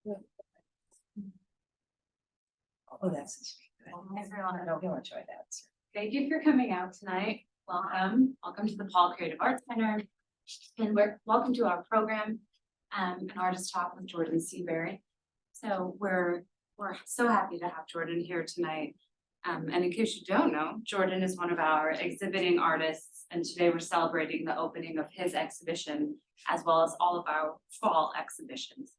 Oh, that's Everyone, you'll enjoy that. thank you for coming out tonight. Welcome. Welcome to the Paul Creative Arts Center. And welcome to our program, an artist talk with Jordan Seaberry. So we're so happy to have Jordan here tonight. And in case you don't know, Jordan is one of our exhibiting artists, and today we're celebrating the opening of his exhibition, as well as all of our fall exhibitions.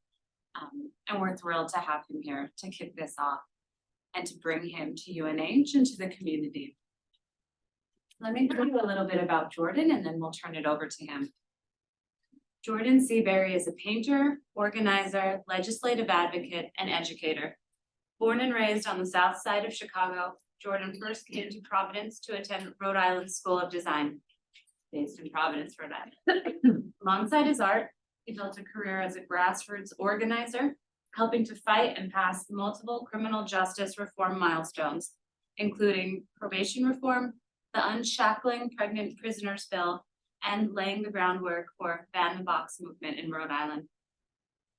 And we're thrilled to have him here to kick this off and to bring him to UNH and to the community. Let me tell you a little bit about Jordan, and then we'll turn it over to him. Jordan Seaberry is a painter, organizer, legislative advocate, and educator. Born and raised on the south side of Chicago, Jordan first came to Providence to attend Rhode Island School of Design, based in Providence, Rhode Island. Alongside his art, he built a career as a grassroots organizer, helping to fight and pass multiple criminal justice reform milestones, including probation reform, the Unshackling Pregnant Prisoners Bill, and laying the groundwork for Ban the Box movement in Rhode Island.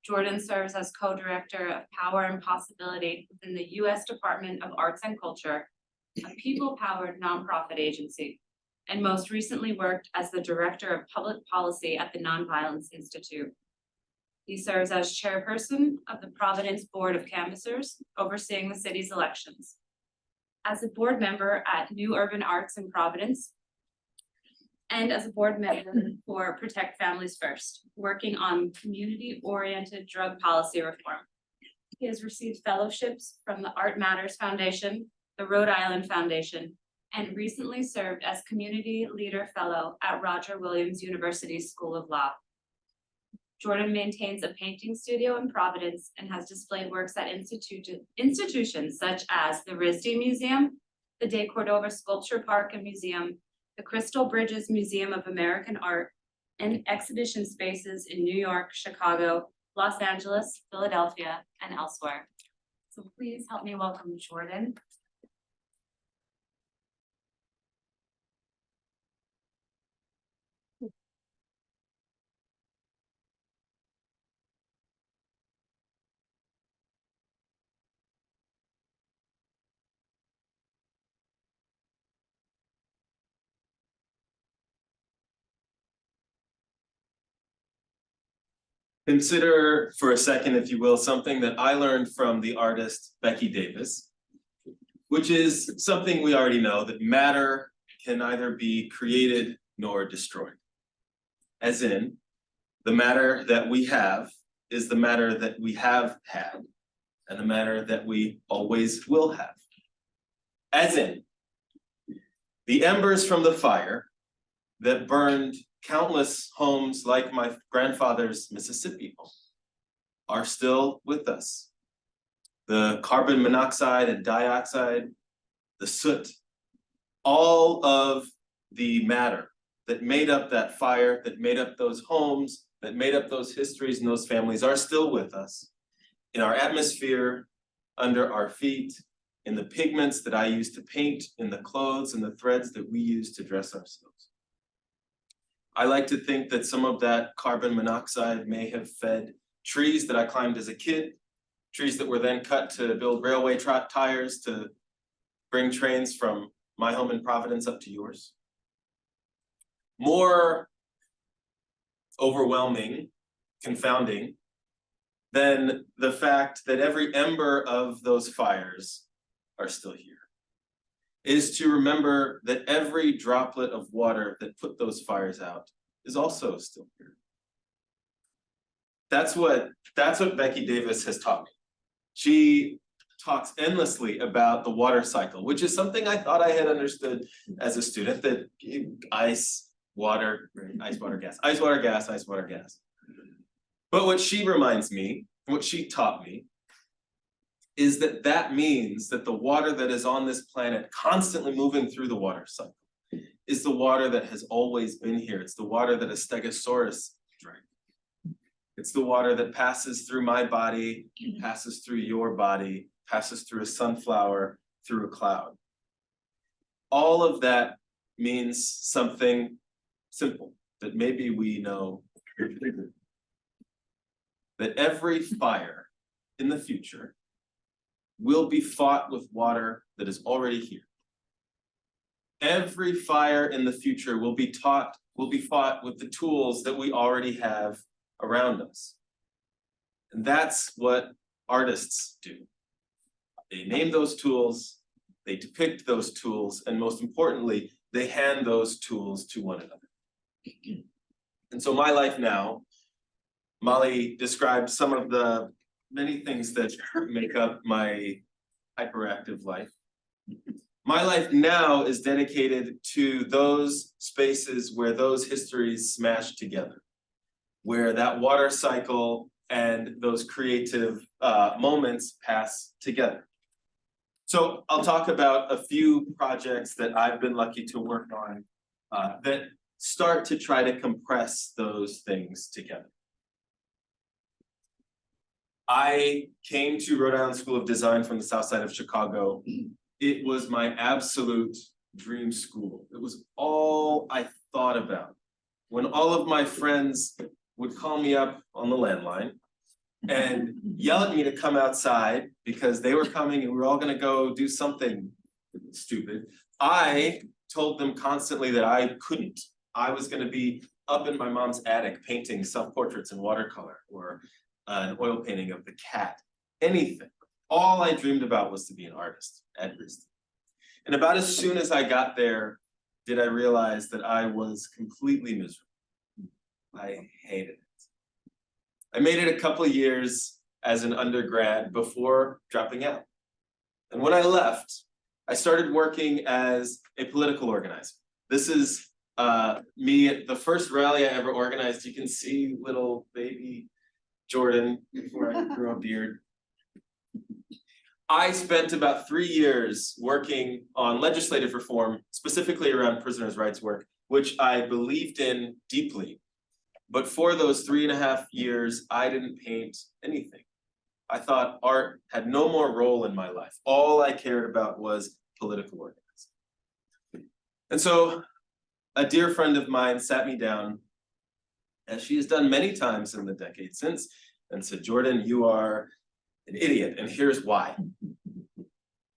Jordan serves as co-director of Power and Possibility within the U.S. Department of Arts and Culture, a people-powered nonprofit agency, and most recently worked as the director of public policy at the Nonviolence Institute. He serves as chairperson of the Providence Board of Canvassers, overseeing the city's elections. As a board member at New Urban Arts in Providence, and as a board member for Protect Families First, working on community-oriented drug policy reform. He has received fellowships from the Art Matters Foundation, the Rhode Island Foundation, and recently served as Community Leader Fellow at Roger Williams University School of Law. Jordan maintains a painting studio in Providence and has displayed works at institutions such as the RISD Museum, the De Cordova Sculpture Park and Museum, the Crystal Bridges Museum of American Art, and exhibition spaces in New York, Chicago, Los Angeles, Philadelphia, and elsewhere. So please help me welcome Jordan. Consider for a second, if you will, something that I learned from the artist Becky Davis, which is something we already know, that matter can neither be created nor destroyed. As in, the matter that we have is the matter that we have had, and the matter that we always will have. As in, the embers from the fire that burned countless homes like my grandfather's Mississippi home are still with us. The carbon monoxide and dioxide, the soot, all of the matter that made up that fire, that made up those homes, that made up those histories and those families are still with us in our atmosphere, under our feet, in the pigments that I use to paint, in the clothes and the threads that we use to dress ourselves. I like to think that some of that carbon monoxide may have fed trees that I climbed as a kid, trees that were then cut to build railway tires to bring trains from my home in Providence up to yours. More overwhelming, confounding, than the fact that every ember of those fires are still here, is to remember that every droplet of water that put those fires out is also still here. That's what Becky Davis has taught me. She talks endlessly about the water cycle, which is something I thought I had understood as a student, that ice, water, gas. But what she reminds me, what she taught me, is that that means that the water that is on this planet constantly moving through the water cycle is the water that has always been here. It's the water that a stegosaurus drank. It's the water that passes through my body, passes through your body, passes through a sunflower, through a cloud. All of that means something simple that maybe we know. That every fire in the future will be fought with water that is already here. Every fire in the future will be fought with the tools that we already have around us. And that's what artists do. They name those tools, they depict those tools, and most importantly, they hand those tools to one another. And so my life now, Molly described some of the many things that make up my hyperactive life. My life now is dedicated to those spaces where those histories smash together, where that water cycle and those creative moments pass together. So I'll talk about a few projects that I've been lucky to work on that start to try to compress those things together. I came to Rhode Island School of Design from the south side of Chicago. It was my absolute dream school. It was all I thought about. When all of my friends would call me up on the landline and yell at me to come outside because they were coming and we were all gonna go do something stupid, I told them constantly that I couldn't. I was gonna be up in my mom's attic painting self-portraits in watercolor or an oil painting of the cat, anything. All I dreamed about was to be an artist at RISD. And about as soon as I got there, did I realize that I was completely miserable. I hated it. I made it a couple of years as an undergrad before dropping out. And when I left, I started working as a political organizer. This is me at the first rally I ever organized. You can see little baby Jordan before I grew a beard. I spent about 3 years working on legislative reform, specifically around prisoners' rights work, which I believed in deeply. But for those 3.5 years, I didn't paint anything. I thought art had no more role in my life. All I cared about was political organizing. And so a dear friend of mine sat me down, as she has done many times in the decade since, and said, "Jordan, you are an idiot, and here's why."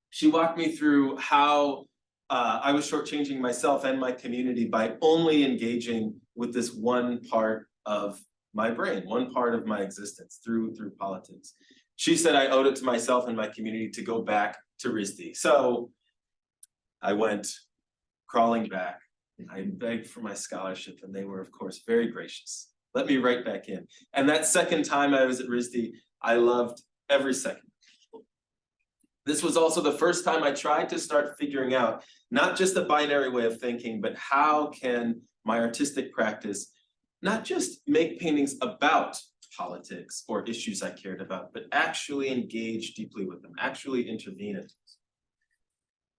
She walked me through how I was shortchanging myself and my community by only engaging with this one part of my brain, one part of my existence through politics. She said I owed it to myself and my community to go back to RISD. So I went crawling back. I begged for my scholarship, and they were, of course, very gracious. Let me right back in. And that second time I was at RISD, I loved every second. This was also the first time I tried to start figuring out not just a binary way of thinking, but how can my artistic practice not just make paintings about politics or issues I cared about, but actually engage deeply with them, actually intervene in them.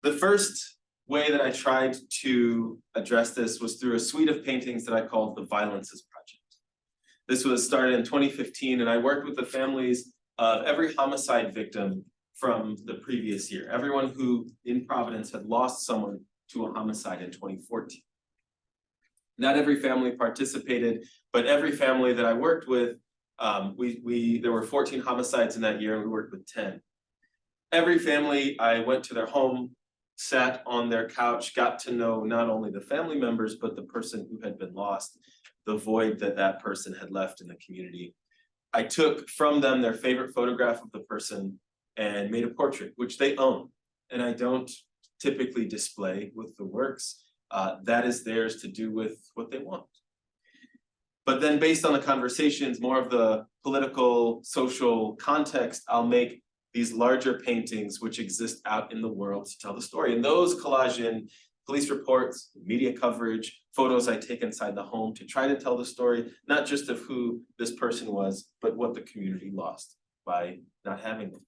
The first way that I tried to address this was through a suite of paintings that I called the Violences Project. This was started in 2015, and I worked with the families of every homicide victim from the previous year, everyone who in Providence had lost someone to a homicide in 2014. Not every family participated, but every family that I worked with, there were 14 homicides in that year, and we worked with 10. Every family, I went to their home, sat on their couch, got to know not only the family members, but the person who had been lost, the void that that person had left in the community. I took from them their favorite photograph of the person and made a portrait, which they own. And I don't typically display with the works. That is theirs to do with what they want. But then based on the conversations, more of the political, social context, I'll make these larger paintings which exist out in the world to tell the story. And those collage in police reports, media coverage, photos I take inside the home to try to tell the story, not just of who this person was, but what the community lost by not having them.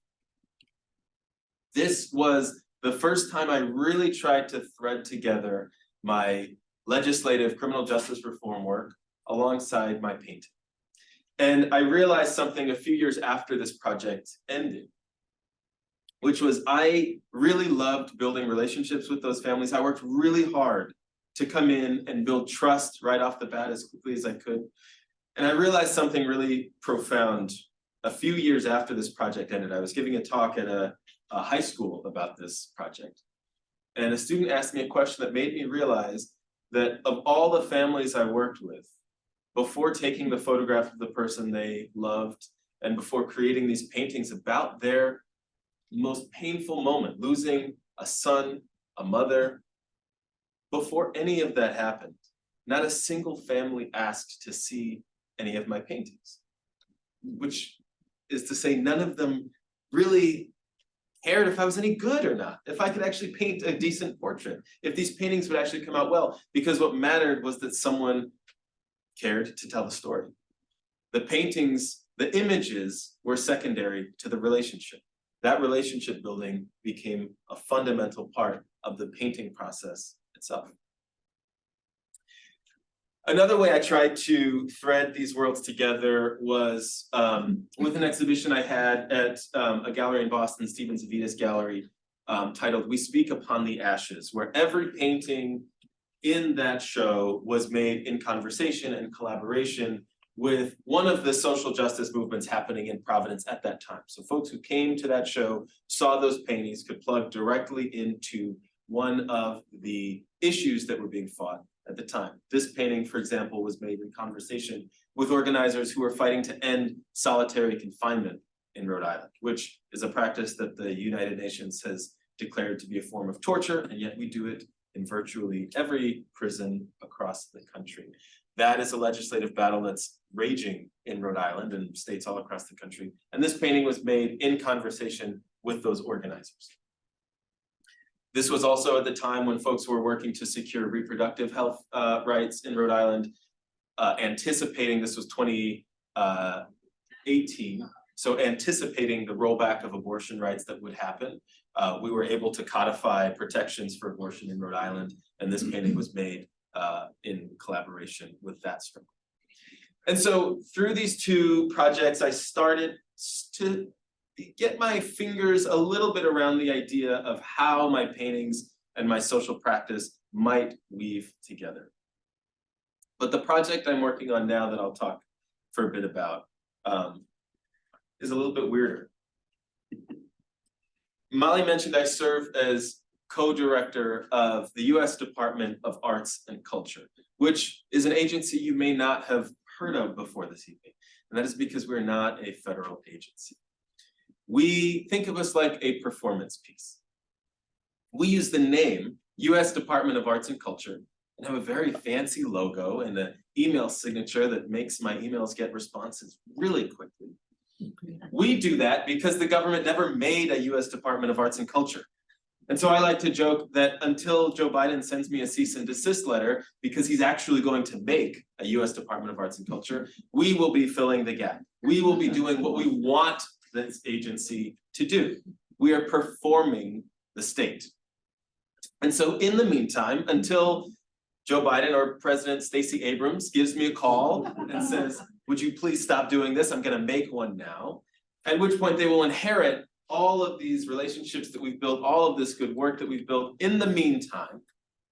This was the first time I really tried to thread together my legislative criminal justice reform work alongside my painting. And I realized something a few years after this project ended, which was I really loved building relationships with those families. I worked really hard to come in and build trust right off the bat as quickly as I could. And I realized something really profound a few years after this project ended, I was giving a talk at a high school about this project. And a student asked me a question that made me realize that of all the families I worked with, before taking the photograph of the person they loved, and before creating these paintings about their most painful moment, losing a son, a mother, before any of that happened, not a single family asked to see any of my paintings, which is to say none of them really cared if I was any good or not, if I could actually paint a decent portrait, if these paintings would actually come out well, because what mattered was that someone cared to tell the story. The paintings, the images were secondary to the relationship. That relationship building became a fundamental part of the painting process itself. Another way I tried to thread these worlds together was with an exhibition I had at a gallery in Boston, Stephen Zavita's gallery, titled "We Speak Upon the Ashes," where every painting in that show was made in conversation and collaboration with one of the social justice movements happening in Providence at that time. So folks who came to that show, saw those paintings, could plug directly into one of the issues that were being fought at the time. This painting, for example, was made in conversation with organizers who were fighting to end solitary confinement in Rhode Island, which is a practice that the United Nations has declared to be a form of torture, and yet we do it in virtually every prison across the country. That is a legislative battle that's raging in Rhode Island and states all across the country. And this painting was made in conversation with those organizers. This was also at the time when folks were working to secure reproductive health rights in Rhode Island, anticipating, this was 2018, so anticipating the rollback of abortion rights that would happen. We were able to codify protections for abortion in Rhode Island, and this painting was made in collaboration with that struggle. And so through these two projects, I started to get my fingers a little bit around the idea of how my paintings and my social practice might weave together. But the project I'm working on now that I'll talk for a bit about is a little bit weirder. Molly mentioned I serve as co-director of the US Department of Arts and Culture, which is an agency you may not have heard of before this evening. And that is because we're not a federal agency. We think of us like a performance piece. We use the name US Department of Arts and Culture and have a very fancy logo and an email signature that makes my emails get responses really quickly. We do that because the government never made a US Department of Arts and Culture. And so I like to joke that until Joe Biden sends me a cease and desist letter, because he's actually going to make a US Department of Arts and Culture, we will be filling the gap. We will be doing what we want this agency to do. We are performing the state. And so in the meantime, until Joe Biden or President Stacey Abrams gives me a call and says, would you please stop doing this? I'm gonna make one now. At which point they will inherit all of these relationships that we've built, all of this good work that we've built. In the meantime,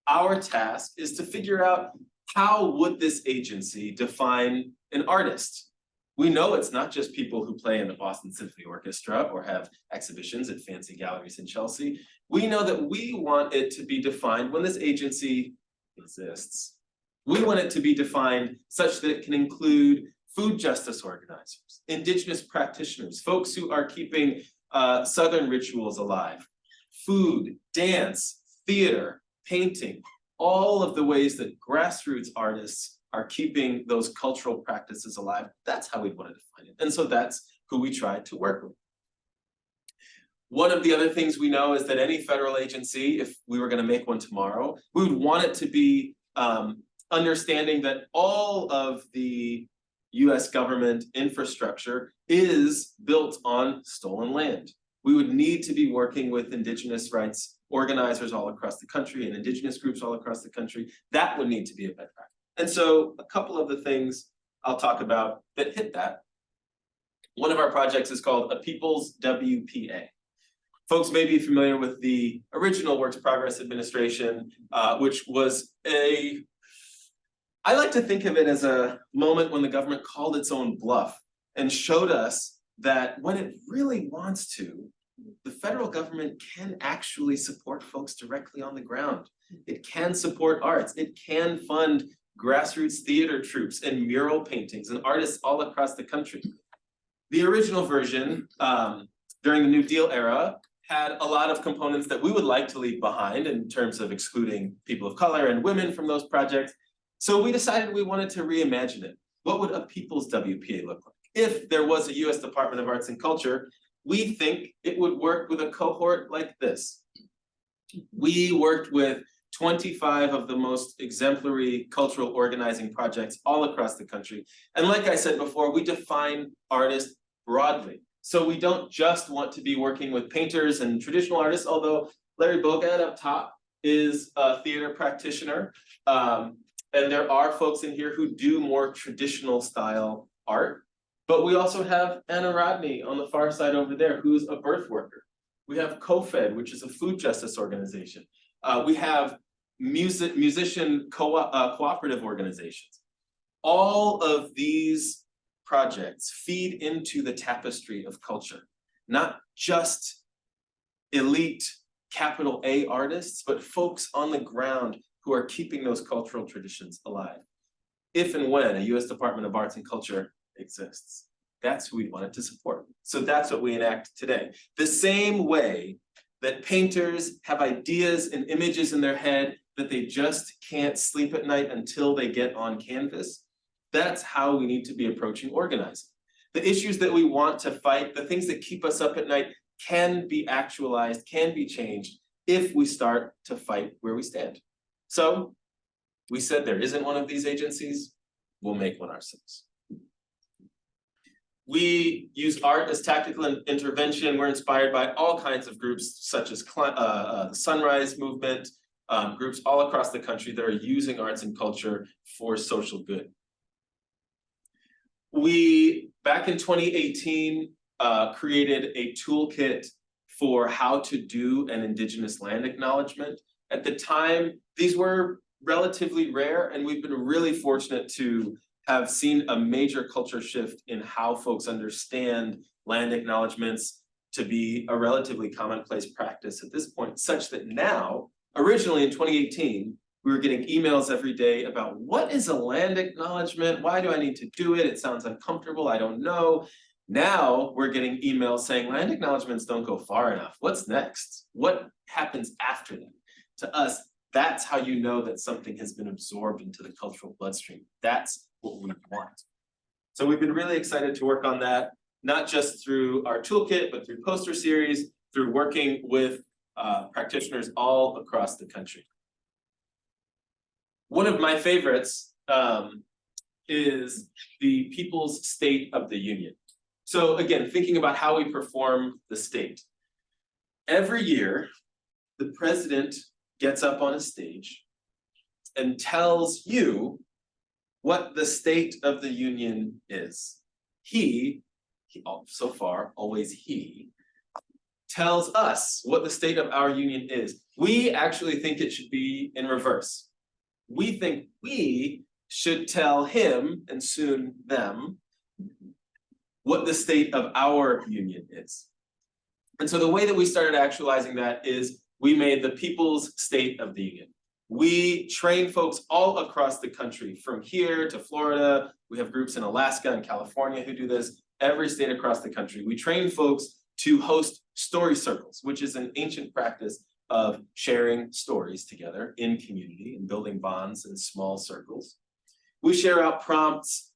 our task is to figure out how would this agency define an artist? We know it's not just people who play in the Boston Symphony Orchestra or have exhibitions at fancy galleries in Chelsea. We know that we want it to be defined when this agency exists. We want it to be defined such that it can include food justice organizers, indigenous practitioners, folks who are keeping Southern rituals alive, food, dance, theater, painting, all of the ways that grassroots artists are keeping those cultural practices alive. That's how we want to define it. And so that's who we try to work with. One of the other things we know is that any federal agency, if we were going to make one tomorrow, we would want it to be understanding that all of the US government infrastructure is built on stolen land. We would need to be working with indigenous rights organizers all across the country and indigenous groups all across the country. That would need to be a bedrock. And so a couple of the things I'll talk about that hit that. One of our projects is called A People's WPA. Folks may be familiar with the original Works Progress Administration, which was I like to think of it as a moment when the government called its own bluff and showed us that when it really wants to, the federal government can actually support folks directly on the ground. It can support arts, it can fund grassroots theater troupes and mural paintings and artists all across the country. The original version, during the New Deal era, had a lot of components that we would like to leave behind in terms of excluding people of color and women from those projects. So we decided we wanted to reimagine it. What would a people's WPA look like? If there was a US Department of Arts and Culture, we think it would work with a cohort like this. We worked with 25 of the most exemplary cultural organizing projects all across the country. And like I said before, we define artists broadly. So we don't just want to be working with painters and traditional artists, although Larry Bogad up top is a theater practitioner. And there are folks in here who do more traditional style art. But we also have Anna Rodney on the far side over there, who's a birth worker. We have COFED, which is a food justice organization. We have musician cooperative organizations. All of these projects feed into the tapestry of culture, not just elite capital A artists, but folks on the ground who are keeping those cultural traditions alive. If and when a US Department of Arts and Culture exists, that's who we wanted to support. So that's what we enact today. The same way that painters have ideas and images in their head that they just can't sleep at night until they get on canvas, that's how we need to be approaching organizing. The issues that we want to fight, the things that keep us up at night, can be actualized, can be changed if we start to fight where we stand. So we said there isn't one of these agencies, we'll make one ourselves. We use art as tactical intervention. We're inspired by all kinds of groups such as the Sunrise Movement, groups all across the country that are using arts and culture for social good. We, back in 2018, created a toolkit for how to do an Indigenous land acknowledgement. At the time, these were relatively rare, and we've been really fortunate to have seen a major culture shift in how folks understand land acknowledgements to be a relatively commonplace practice at this point, such that now, originally in 2018, we were getting emails every day about what is a land acknowledgement? Why do I need to do it? It sounds uncomfortable, I don't know. Now we're getting emails saying land acknowledgements don't go far enough. What's next? What happens after that? To us, that's how you know that something has been absorbed into the cultural bloodstream. That's what we want. So we've been really excited to work on that, not just through our toolkit, but through poster series, through working with practitioners all across the country. One of my favorites is the People's State of the Union. So again, thinking about how we perform the state. Every year, the president gets up on a stage and tells you what the State of the Union is. He so far, always he, tells us what the state of our union is. We actually think it should be in reverse. We think we should tell him, and soon them, what the state of our union is. And so the way that we started actualizing that is we made the People's State of the Union. We train folks all across the country, from here to Florida. We have groups in Alaska and California who do this, every state across the country. We train folks to host story circles, which is an ancient practice of sharing stories together in community and building bonds in small circles. We share out prompts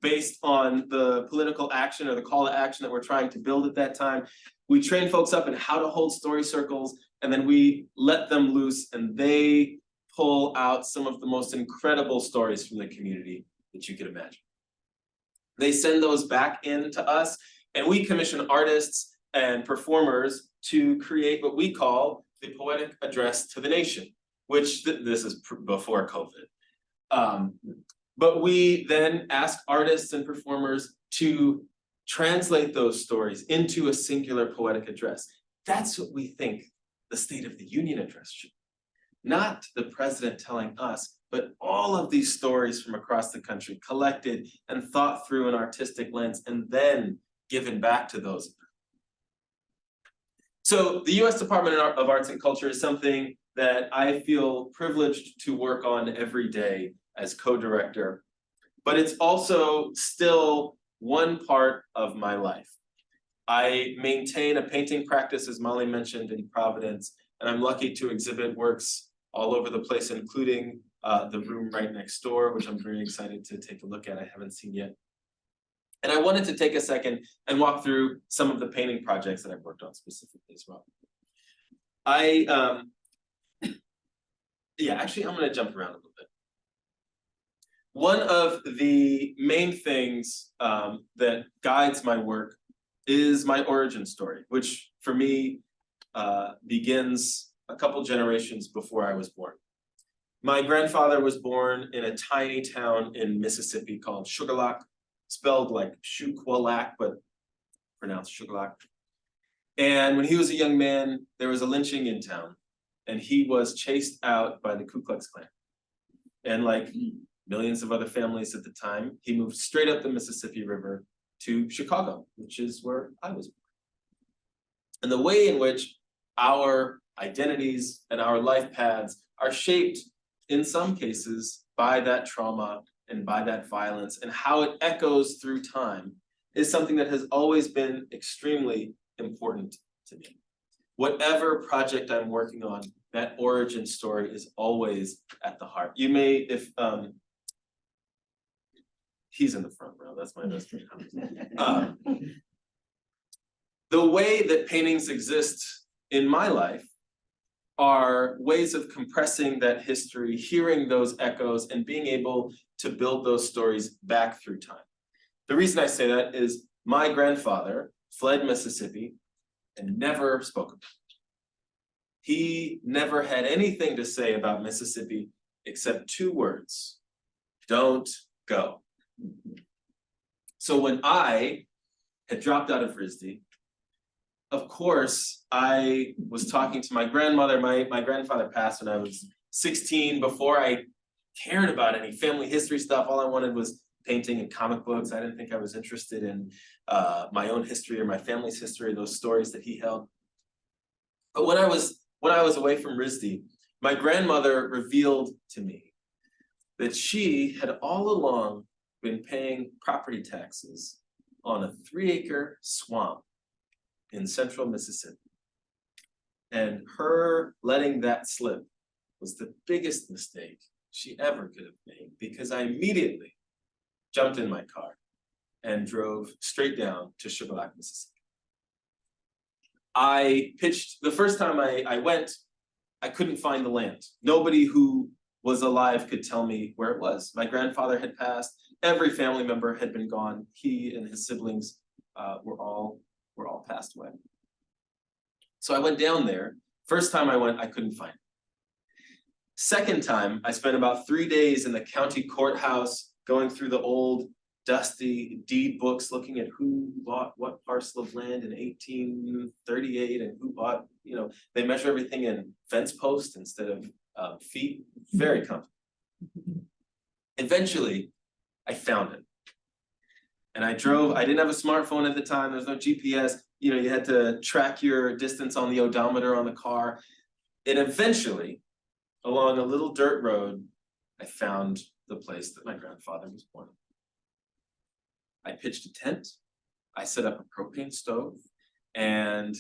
based on the political action or the call to action that we're trying to build at that time. We train folks up in how to hold story circles, and then we let them loose and they pull out some of the most incredible stories from the community that you could imagine. They send those back in to us, and we commission artists and performers to create what we call the Poetic Address to the Nation, which this is before COVID. But we then ask artists and performers to translate those stories into a singular poetic address. That's what we think the State of the Union address should be. Not the president telling us, but all of these stories from across the country collected and thought through an artistic lens and then given back to those. So the US Department of Arts and Culture is something that I feel privileged to work on every day as co-director, but it's also still one part of my life. I maintain a painting practice, as Molly mentioned, in Providence, and I'm lucky to exhibit works all over the place, including the room right next door, which I'm very excited to take a look at. I haven't seen yet. And I wanted to take a second and walk through some of the painting projects that I've worked on specifically as well. Actually, I'm gonna jump around a little bit. One of the main things that guides my work is my origin story, which for me begins a couple generations before I was born. My grandfather was born in a tiny town in Mississippi called Sugarlock, spelled like Shuqualak, but pronounced Sugarlock. And when he was a young man, there was a lynching in town, and he was chased out by the Ku Klux Klan. And like millions of other families at the time, he moved straight up the Mississippi River to Chicago, which is where I was born. And the way in which our identities and our life paths are shaped in some cases by that trauma and by that violence, and how it echoes through time is something that has always been extremely important to me. Whatever project I'm working on, that origin story is always at the heart. You may, if he's in the front row, that's my best friend. The way that paintings exist in my life are ways of compressing that history, hearing those echoes, and being able to build those stories back through time. The reason I say that is my grandfather fled Mississippi and never spoke about it. He never had anything to say about Mississippi except two words: don't go. So when I had dropped out of RISD, of course, I was talking to my grandmother. My grandfather passed when I was 16. Before I cared about any family history stuff, all I wanted was painting and comic books. I didn't think I was interested in my own history or my family's history, those stories that he held. But when I was away from RISD, my grandmother revealed to me that she had all along been paying property taxes on a 3-acre swamp in central Mississippi. And her letting that slip was the biggest mistake she ever could have made, because I immediately jumped in my car and drove straight down to Sugarlock, Mississippi. I pitched, the first time I went, I couldn't find the land. Nobody who was alive could tell me where it was. My grandfather had passed, every family member had been gone. He and his siblings were all passed away. So I went down there. First time I went, I couldn't find it. Second time, I spent about 3 days in the county courthouse, going through the old dusty deed books, looking at who bought what parcel of land in 1838 and who bought, they measure everything in fence posts instead of feet. Very complicated. Eventually, I found it. And I drove, I didn't have a smartphone at the time, there's no GPS, you had to track your distance on the odometer on the car. And eventually, along a little dirt road, I found the place that my grandfather was born. I pitched a tent, I set up a propane stove, and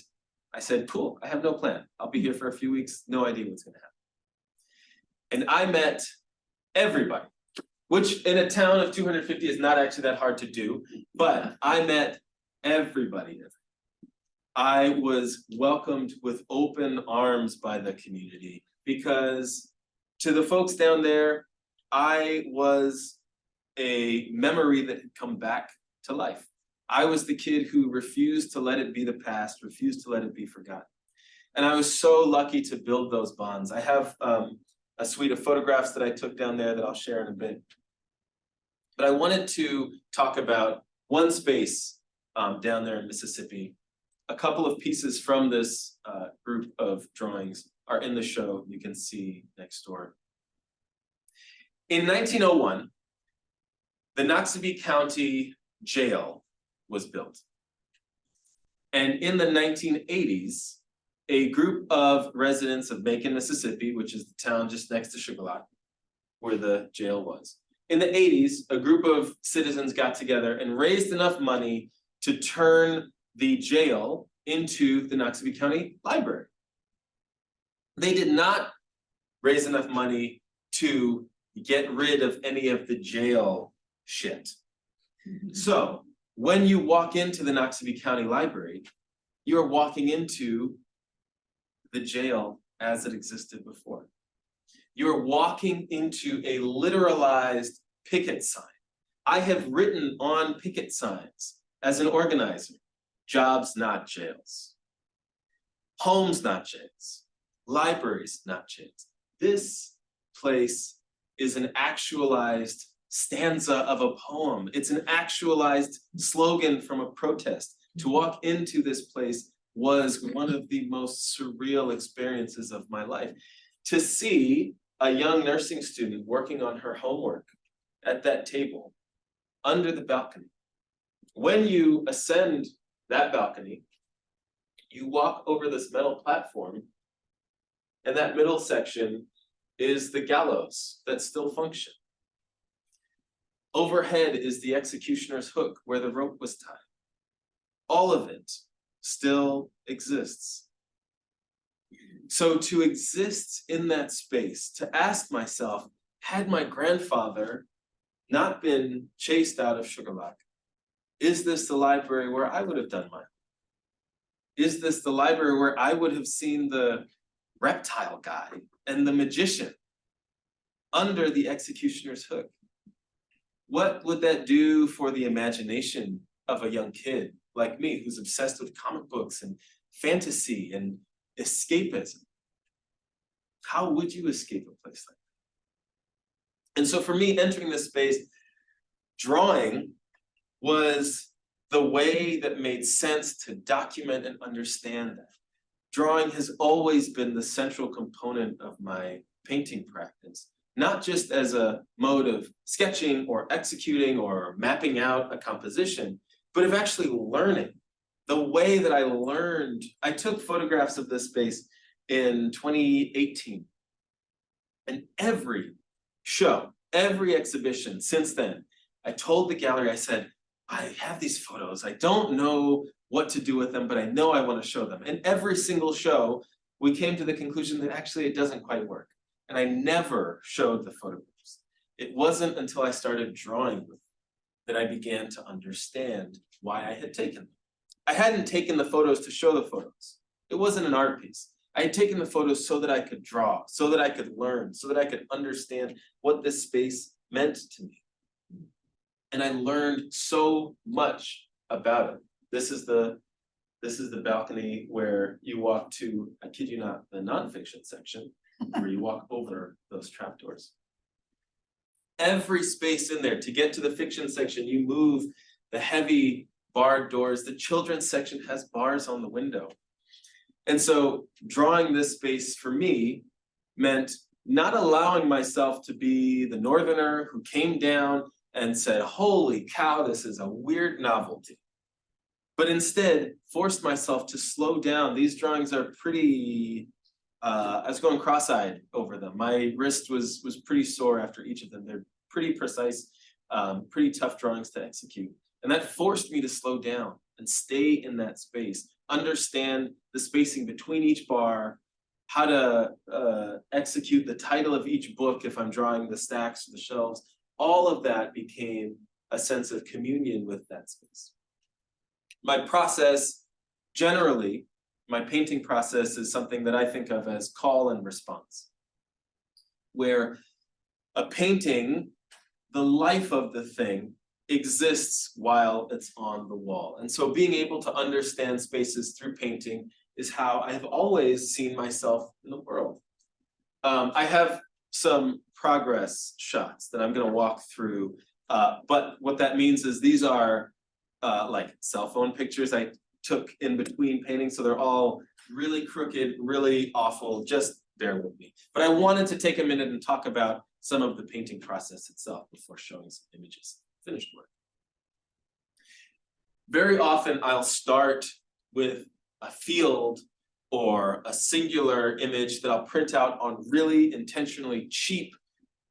I said, cool, I have no plan. I'll be here for a few weeks, no idea what's gonna happen. And I met everybody, which in a town of 250 is not actually that hard to do, but I met everybody. I was welcomed with open arms by the community, because to the folks down there, I was a memory that had come back to life. I was the kid who refused to let it be the past, refused to let it be forgotten. And I was so lucky to build those bonds. I have a suite of photographs that I took down there that I'll share in a bit. But I wanted to talk about one space down there in Mississippi. A couple of pieces from this group of drawings are in the show you can see next door. In 1901, the Noxubee County Jail was built. And in the 1980s, a group of residents of Macon, Mississippi, which is the town just next to Sugarlock, where the jail was. In the 80s, a group of citizens got together and raised enough money to turn the jail into the Noxubee County Library. They did not raise enough money to get rid of any of the jail shit. So when you walk into the Noxubee County Library, you're walking into the jail as it existed before. You're walking into a literalized picket sign. I have written on picket signs as an organizer, jobs, not jails. Homes, not jails. Libraries, not jails. This place is an actualized stanza of a poem. It's an actualized slogan from a protest. To walk into this place was one of the most surreal experiences of my life. To see a young nursing student working on her homework at that table under the balcony. When you ascend that balcony, you walk over this metal platform, and that middle section is the gallows that still function. Overhead is the executioner's hook where the rope was tied. All of it still exists. So to exist in that space, to ask myself, had my grandfather not been chased out of Sugarlock, is this the library where I would have done mine? Is this the library where I would have seen the reptile guy and the magician under the executioner's hook? What would that do for the imagination of a young kid like me who's obsessed with comic books and fantasy and escapism? How would you escape a place like that? And so for me, entering this space, drawing was the way that made sense to document and understand that. Drawing has always been the central component of my painting practice, not just as a mode of sketching or executing or mapping out a composition, but of actually learning. The way that I learned, I took photographs of this space in 2018. And every show, every exhibition since then, I told the gallery, I said, I have these photos. I don't know what to do with them, but I know I want to show them. And every single show, we came to the conclusion that actually it doesn't quite work. And I never showed the photographs. It wasn't until I started drawing with them that I began to understand why I had taken them. I hadn't taken the photos to show the photos. It wasn't an art piece. I had taken the photos so that I could draw, so that I could learn, so that I could understand what this space meant to me. And I learned so much about it. This is the balcony where you walk to, I kid you not, the nonfiction section, where you walk over those trapdoors. Every space in there, to get to the fiction section, you move the heavy barred doors. The children's section has bars on the window. And so drawing this space for me meant not allowing myself to be the northerner who came down and said, holy cow, this is a weird novelty. But instead forced myself to slow down. These drawings are pretty, I was going cross-eyed over them. My wrist was pretty sore after each of them. They're pretty precise, pretty tough drawings to execute. And that forced me to slow down and stay in that space, understand the spacing between each bar, how to execute the title of each book if I'm drawing the stacks or the shelves. All of that became a sense of communion with that space. My process, generally, my painting process is something that I think of as call and response, where a painting, the life of the thing, exists while it's on the wall. And so being able to understand spaces through painting is how I have always seen myself in the world. I have some progress shots that I'm going to walk through, but what that means is these are like cell phone pictures I took in between paintings, so they're all really crooked, really awful, just bear with me. But I wanted to take a minute and talk about some of the painting process itself before showing some images, finished work. Very often I'll start with a field or a singular image that I'll print out on really intentionally cheap,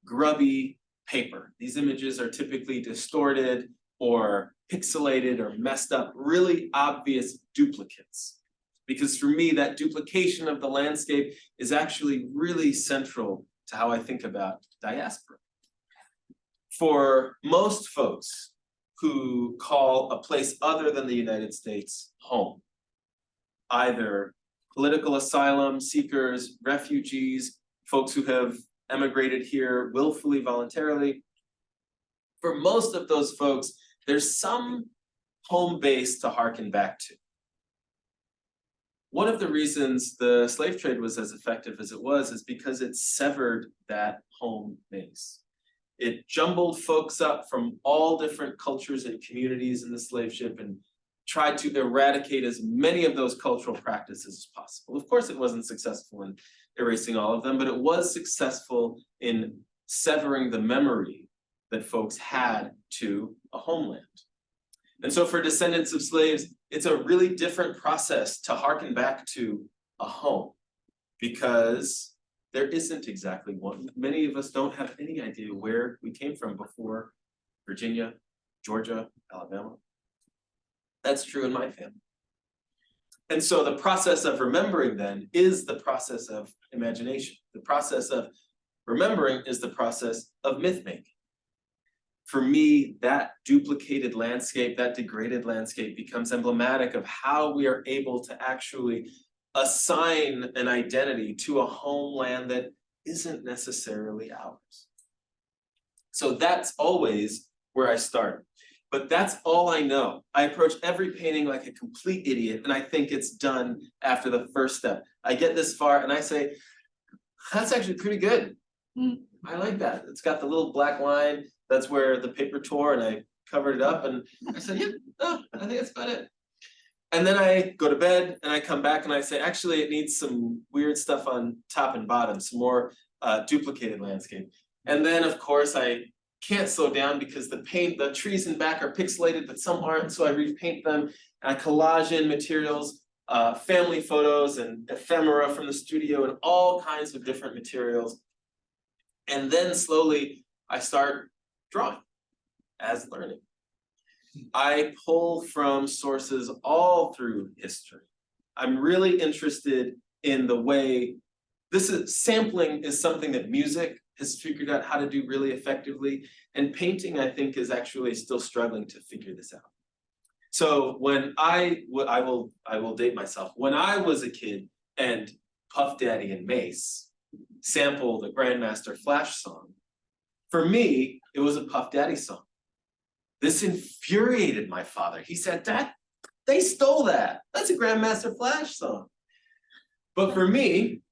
grubby paper. These images are typically distorted or pixelated or messed up, really obvious duplicates. Because for me, that duplication of the landscape is actually really central to how I think about diaspora. For most folks who call a place other than the United States home, either political asylum seekers, refugees, folks who have emigrated here willfully, voluntarily. For most of those folks, there's some home base to hearken back to. One of the reasons the slave trade was as effective as it was is because it severed that home base. It jumbled folks up from all different cultures and communities in the slave ship and tried to eradicate as many of those cultural practices as possible. Of course, it wasn't successful in erasing all of them, but it was successful in severing the memory that folks had to a homeland. And so for descendants of slaves, it's a really different process to hearken back to a home because there isn't exactly one. Many of us don't have any idea where we came from before Virginia, Georgia, Alabama. That's true in my family. And so the process of remembering then is the process of imagination. The process of remembering is the process of myth making. For me, that duplicated landscape, that degraded landscape becomes emblematic of how we are able to actually assign an identity to a homeland that isn't necessarily ours. So that's always where I start. But that's all I know. I approach every painting like a complete idiot, and I think it's done after the first step. I get this far and I say, that's actually pretty good. I like that. It's got the little black line. That's where the paper tore, and I covered it up, and I said, yeah, oh, I think that's about it. And then I go to bed and I come back and I say, actually, it needs some weird stuff on top and bottom, some more duplicated landscape. And then of course I can't slow down because the trees in back are pixelated, but some aren't, so I repaint them. And I collage in materials, family photos and ephemera from the studio and all kinds of different materials. And then slowly I start drawing as learning. I pull from sources all through history. I'm really interested in the way sampling is something that music has figured out how to do really effectively, and painting, I think, is actually still struggling to figure this out. So when I will date myself. When I was a kid and Puff Daddy and Mace sampled the Grandmaster Flash song, for me, it was a Puff Daddy song. This infuriated my father. He said, "Dad, they stole that. That's a Grandmaster Flash song." But for me,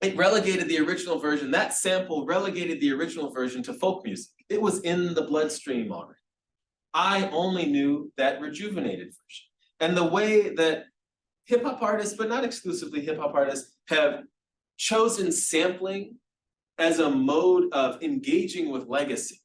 it relegated the original version. That sample relegated the original version to folk music. It was in the bloodstream already. I only knew that rejuvenated version. And the way that hip hop artists, but not exclusively hip hop artists, have chosen sampling as a mode of engaging with legacy,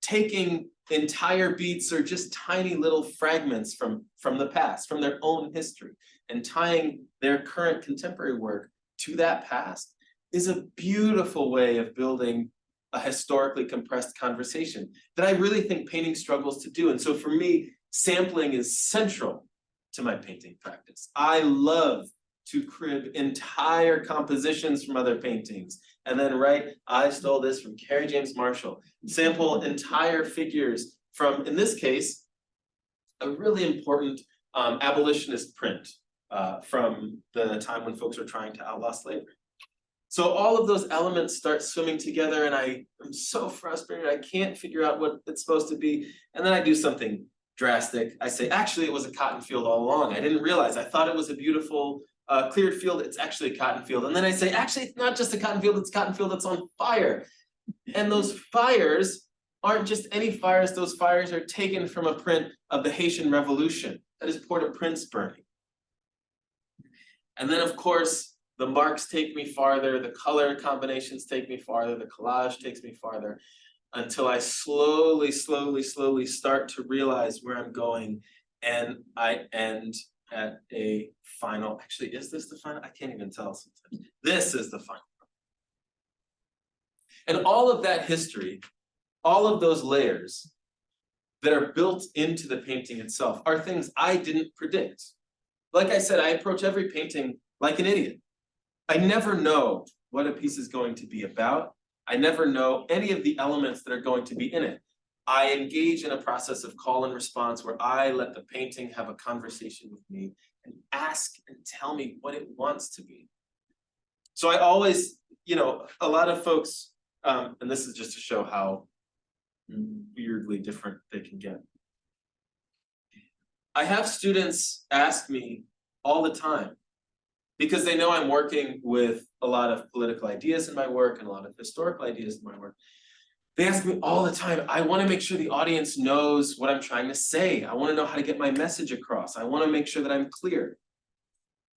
taking entire beats or just tiny little fragments from the past, from their own history, and tying their current contemporary work to that past is a beautiful way of building a historically compressed conversation that I really think painting struggles to do. And so for me, sampling is central to my painting practice. I love to crib entire compositions from other paintings and then write, I stole this from Carrie James Marshall, sample entire figures from, in this case, a really important abolitionist print from the time when folks were trying to outlaw slavery. So all of those elements start swimming together and I am so frustrated, I can't figure out what it's supposed to be. And then I do something drastic. I say, actually, it was a cotton field all along. I didn't realize, I thought it was a beautiful cleared field, it's actually a cotton field. And then I say, actually, it's not just a cotton field, it's a cotton field that's on fire. And those fires aren't just any fires, those fires are taken from a print of the Haitian Revolution, that is Port-au-Prince burning. And then of course, the marks take me farther, the color combinations take me farther, the collage takes me farther, until I slowly start to realize where I'm going. And at a final, actually, is this the final? I can't even tell sometimes. This is the final. And all of that history, all of those layers that are built into the painting itself are things I didn't predict. Like I said, I approach every painting like an idiot. I never know what a piece is going to be about. I never know any of the elements that are going to be in it. I engage in a process of call and response where I let the painting have a conversation with me and ask and tell me what it wants to be. So I always, a lot of folks, and this is just to show how weirdly different they can get. I have students ask me all the time, because they know I'm working with a lot of political ideas in my work and a lot of historical ideas in my work. They ask me all the time, I want to make sure the audience knows what I'm trying to say. I want to know how to get my message across. I want to make sure that I'm clear.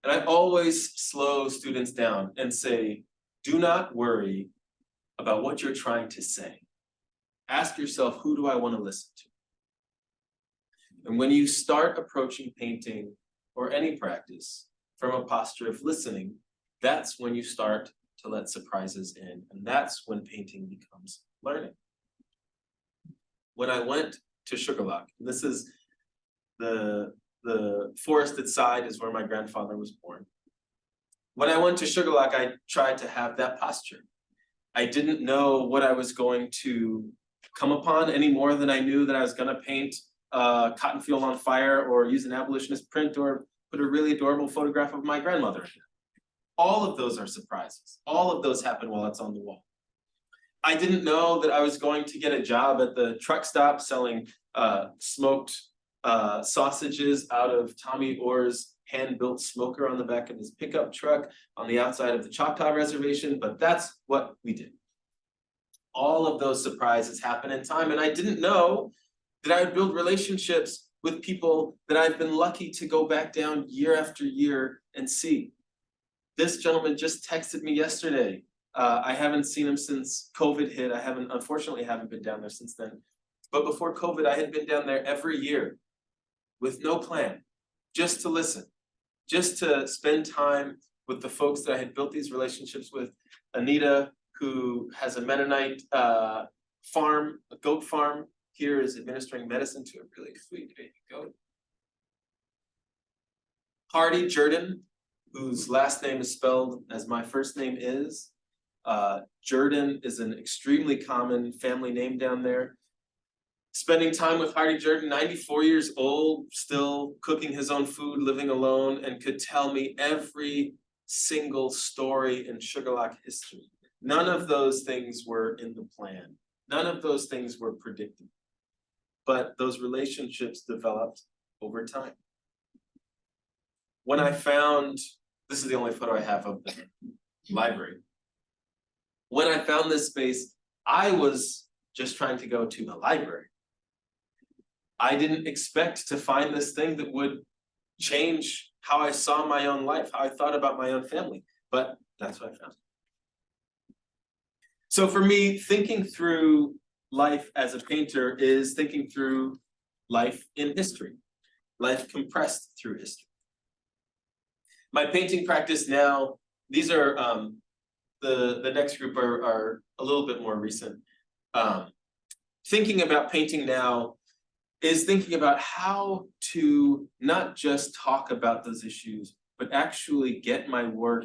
And I always slow students down and say, do not worry about what you're trying to say. Ask yourself, who do I want to listen to? And when you start approaching painting or any practice from a posture of listening, that's when you start to let surprises in, and that's when painting becomes learning. When I went to Sugarlock, this is the forested side is where my grandfather was born. When I went to Sugarlock, I tried to have that posture. I didn't know what I was going to come upon any more than I knew that I was going to paint a cotton field on fire or use an abolitionist print or put a really adorable photograph of my grandmother in. All of those are surprises. All of those happen while it's on the wall. I didn't know that I was going to get a job at the truck stop selling smoked sausages out of Tommy Orr's hand-built smoker on the back of his pickup truck on the outside of the Choctaw Reservation, but that's what we did. All of those surprises happen in time, and I didn't know that I would build relationships with people that I've been lucky to go back down year after year and see. This gentleman just texted me yesterday. I haven't seen him since COVID hit. Unfortunately haven't been down there since then. But before COVID, I had been down there every year with no plan, just to listen, just to spend time with the folks that I had built these relationships with. Anita, who has a Mennonite farm, a goat farm, here is administering medicine to a really sweet baby goat. Hardy Jordan, whose last name is spelled as my first name is. Jordan is an extremely common family name down there. Spending time with Hardy Jordan, 94 years old, still cooking his own food, living alone, and could tell me every single story in Sugarlock history. None of those things were in the plan. None of those things were predicted. But those relationships developed over time. When I found, this is the only photo I have of the library. When I found this space, I was just trying to go to a library. I didn't expect to find this thing that would change how I saw my own life, how I thought about my own family, but that's what I found. So for me, thinking through life as a painter is thinking through life in history, life compressed through history. My painting practice now, these are, the next group are a little bit more recent. Thinking about painting now is thinking about how to not just talk about those issues, but actually get my work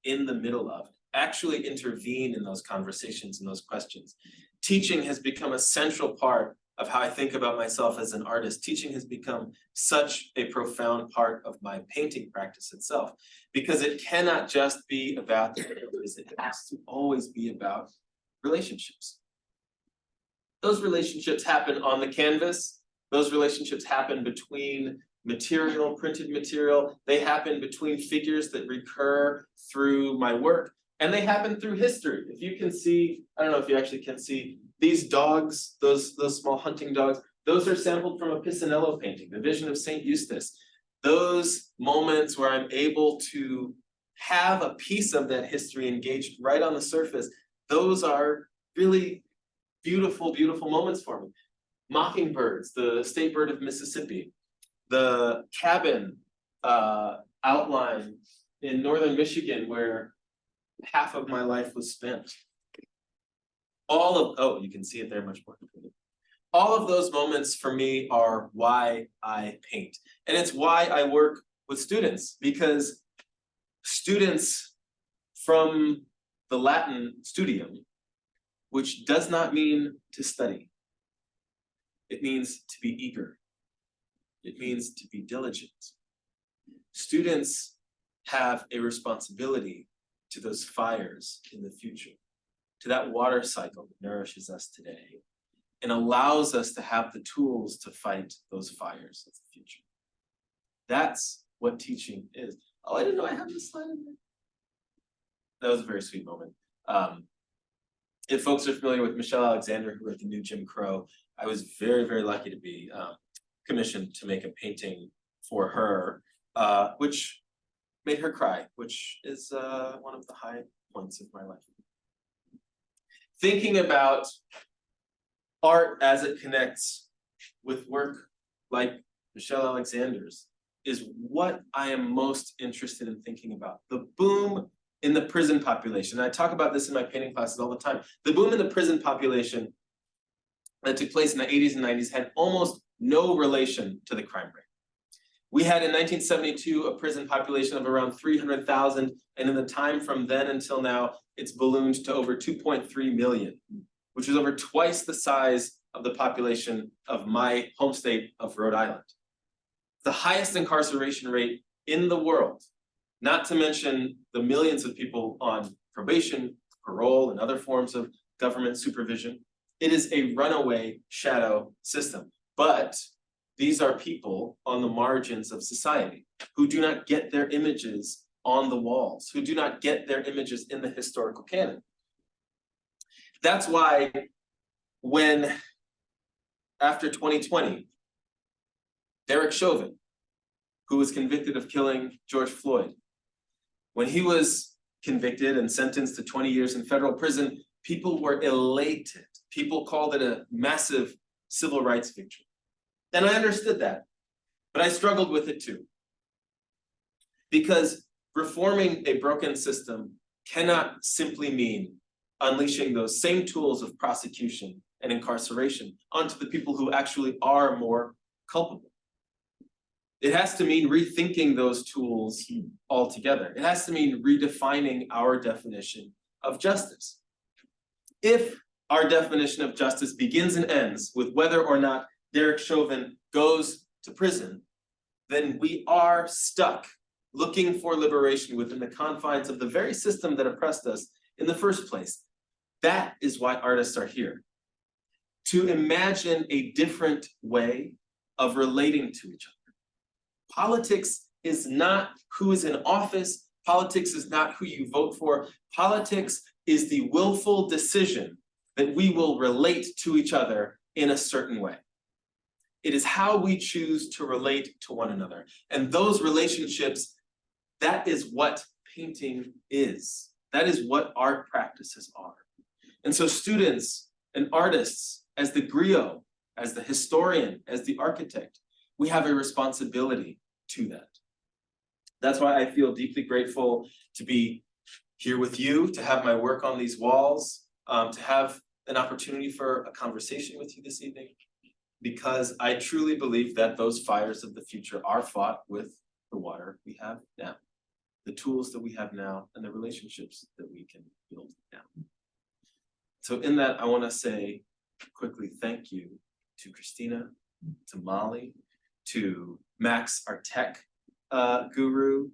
in the middle of it, actually intervene in those conversations and those questions. Teaching has become a central part of how I think about myself as an artist. Teaching has become such a profound part of my painting practice itself, because it cannot just be about the images, it has to always be about relationships. Those relationships happen on the canvas. Those relationships happen between material, printed material. They happen between figures that recur through my work. And they happen through history. If you can see, I don't know if you actually can see, these dogs, those small hunting dogs, those are sampled from a Pisanello painting, the Vision of St. Eustace. Those moments where I'm able to have a piece of that history engaged right on the surface, those are really beautiful, beautiful moments for me. Mockingbirds, the state bird of Mississippi, the cabin outline in northern Michigan where half of my life was spent. You can see it there much more. All of those moments for me are why I paint. And it's why I work with students, because students from the Latin studium, which does not mean to study. It means to be eager. It means to be diligent. Students have a responsibility to those fires in the future, to that water cycle that nourishes us today and allows us to have the tools to fight those fires of the future. That's what teaching is. Oh, I didn't know I had this slide in there. That was a very sweet moment. If folks are familiar with Michelle Alexander, who wrote The New Jim Crow, I was very, very lucky to be commissioned to make a painting for her, which made her cry, which is one of the high points of my life. Thinking about art as it connects with work like Michelle Alexander's is what I am most interested in thinking about. The boom in the prison population. I talk about this in my painting classes all the time. The boom in the prison population that took place in the 80s and 90s had almost no relation to the crime rate. We had in 1972 a prison population of around 300,000, and in the time from then until now, it's ballooned to over 2.3 million, which is over twice the size of the population of my home state of Rhode Island. The highest incarceration rate in the world, not to mention the millions of people on probation, parole, and other forms of government supervision. It is a runaway shadow system. But these are people on the margins of society who do not get their images on the walls, who do not get their images in the historical canon. That's why when, after 2020, Derek Chauvin, who was convicted of killing George Floyd, when he was convicted and sentenced to 20 years in federal prison, people were elated. People called it a massive civil rights victory. And I understood that, but I struggled with it too. Because reforming a broken system cannot simply mean unleashing those same tools of prosecution and incarceration onto the people who actually are more culpable. It has to mean rethinking those tools altogether. It has to mean redefining our definition of justice. If our definition of justice begins and ends with whether or not Derek Chauvin goes to prison, then we are stuck looking for liberation within the confines of the very system that oppressed us in the first place. That is why artists are here. To imagine a different way of relating to each other. Politics is not who is in office. Politics is not who you vote for. Politics is the willful decision that we will relate to each other in a certain way. It is how we choose to relate to one another. And those relationships, that is what painting is. That is what art practices are. And so students and artists, as the griot, as the historian, as the architect, we have a responsibility to that. That's why I feel deeply grateful to be here with you, to have my work on these walls, to have an opportunity for a conversation with you this evening, because I truly believe that those fires of the future are fought with the water we have now, the tools that we have now, and the relationships that we can build now. So in that, I want to say quickly thank you to Christina, to Molly, to Max, our tech guru,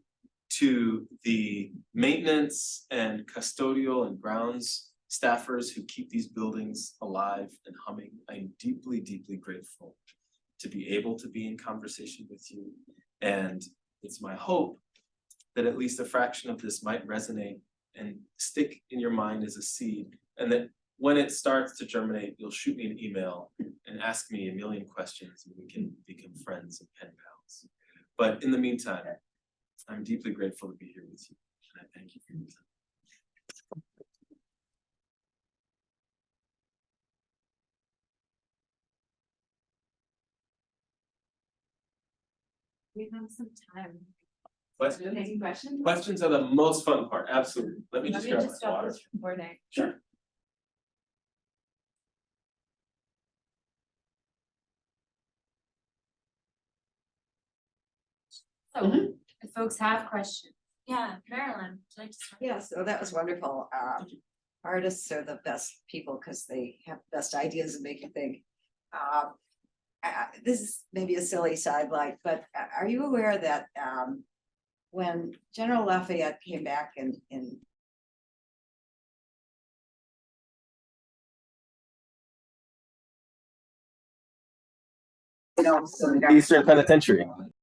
to the maintenance and custodial and grounds staffers who keep these buildings alive and humming. I'm deeply, deeply grateful to be able to be in conversation with you. And it's my hope that at least a fraction of this might resonate and stick in your mind as a seed, and that when it starts to germinate, you'll shoot me an email and ask me a million questions, and we can become friends and pen pals. But in the meantime, I'm deeply grateful to be here with you, and I thank you for your time. We have some time. Questions? Any questions? Questions are the most fun part, absolutely. Let me Let just me grab just my stop water. this recording. Sure. So, if folks have questions, yeah, Marilyn, would you like to start? Yeah, so that was wonderful. Artists are the best people because they have the best ideas and make you think. This is maybe a silly sidelight, but are you aware that when General Lafayette came back in Eastern Penitentiary.